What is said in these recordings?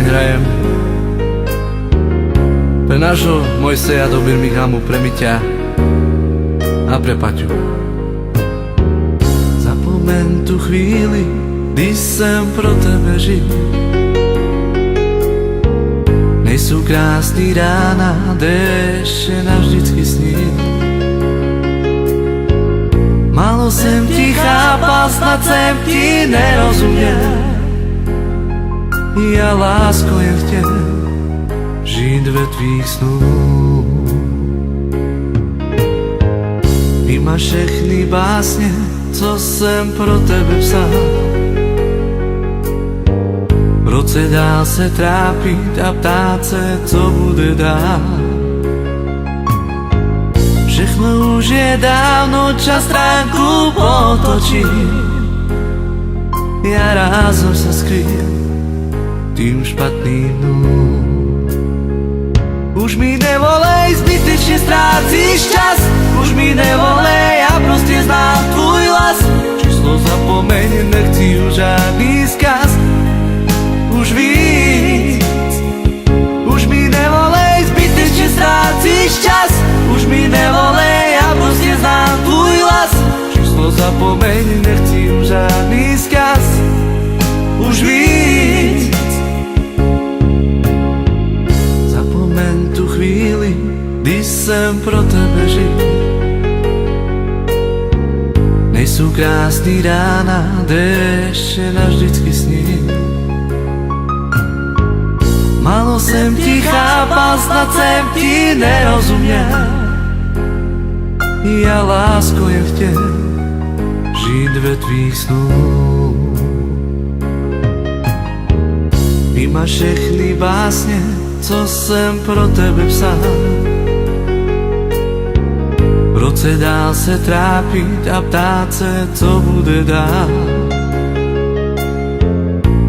hrajem pre nášho Mojseja do Birminghamu, pre Miťa a pre Paťu. Zapomeň tu chvíli, kdy jsem pro tebe žil. Nejsou krásný rána, déšť navždycky snil. Málo jsem ti chápal, snad jsem ti nerozuměl. Já lásko jen chtěl žít ve tvých snů. Vymaž všechny básně, co jsem pro tebe psal. V roce dál se trápit a ptát se, co bude dál. Všechno už je dávno, čas stránku potočí. Já rázem se skryl tým špatným dnům. Už mi nevolej, zbytečně ztrácíš čas. Už mi nevolej, já prostě znám tvůj hlas. Číslo zapomeň, nechci už žádný vzkaz. Už víc. Už mi nevolej, zbytečně ztrácíš čas. Už mi nevolej, já prostě znám tvůj hlas. Číslo zapomeň, nechci už žádný vzkaz. Už víc. Zapomeň tu chvíli, kdy jsem pro tebe žil. Nejsou krásný rána, déšť navždycky snil. Málo jsem ti chápal, snad jsem ti nerozuměl. Já lásko jen chtěl žít ve tvých snů. Vymaž všechny básně, co jsem pro tebe psal. V roce dál se trápit a ptát se, co bude dál.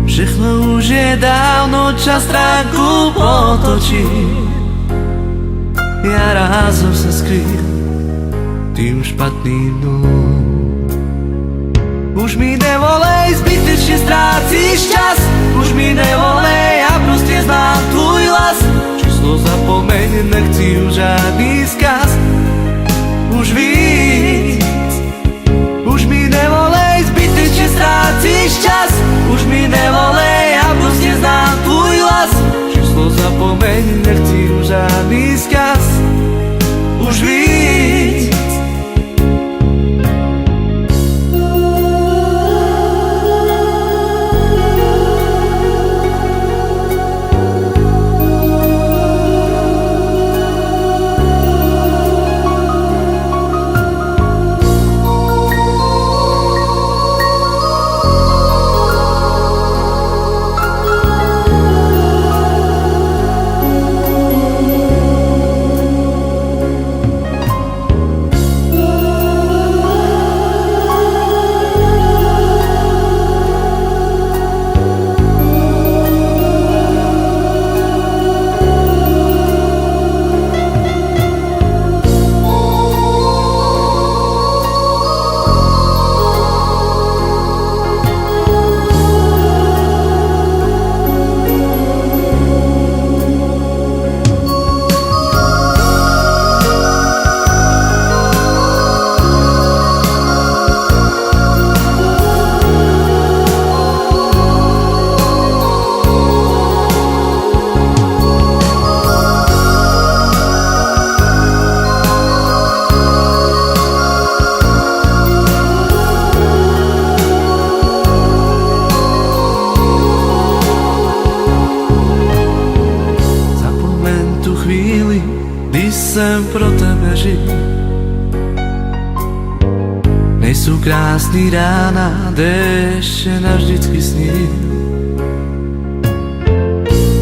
Všechno už je dávno, čas stránku potočí. Já rázem se skryl tým špatným dnům. Už mi nevolej, zbytečně ztrácíš čas. Už mi nevolej, já prostě znám tvůj hlas. Číslo zapomeň, nechci už žádný vzkaz. Už víc. Už mi nevolej, zbytečně ztrácíš čas. Už mi nevolej, já prostě znám tvůj hlas. Číslo zapomeň, nechci už žádný vzkaz. Už víc. Kdy jsem pro tebe žil. Nejsou krásný rána, déšť navždycky snil.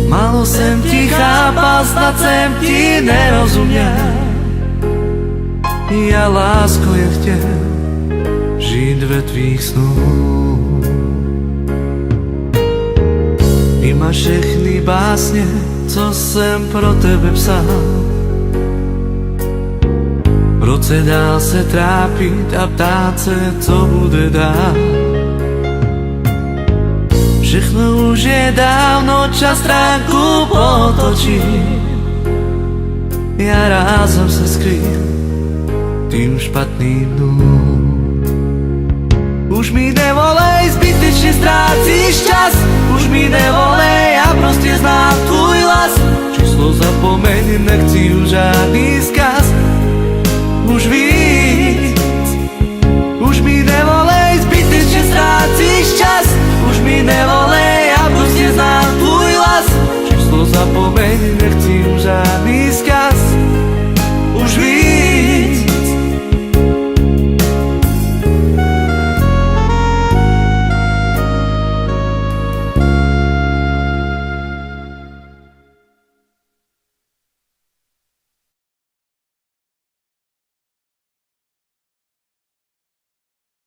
Málo jsem ti chápal, snad jsem ti nerozuměl. Já lásko jen chtěl žít ve tvých snů. Vymaž všechny básně, co jsem pro tebe psal. V roce dál se trápit a ptát se, co bude dál. Všechno už je dávno, čas stránku potočí. Ja rád som sa skrýl tým špatným dnům. Už mi nevolej, zbytečne stráciš čas. Už mi nevolej, ja proste znám tvůj hlas. Číslo zapomeň, nechci už žádný skaz. Už víc, už mi nevolej.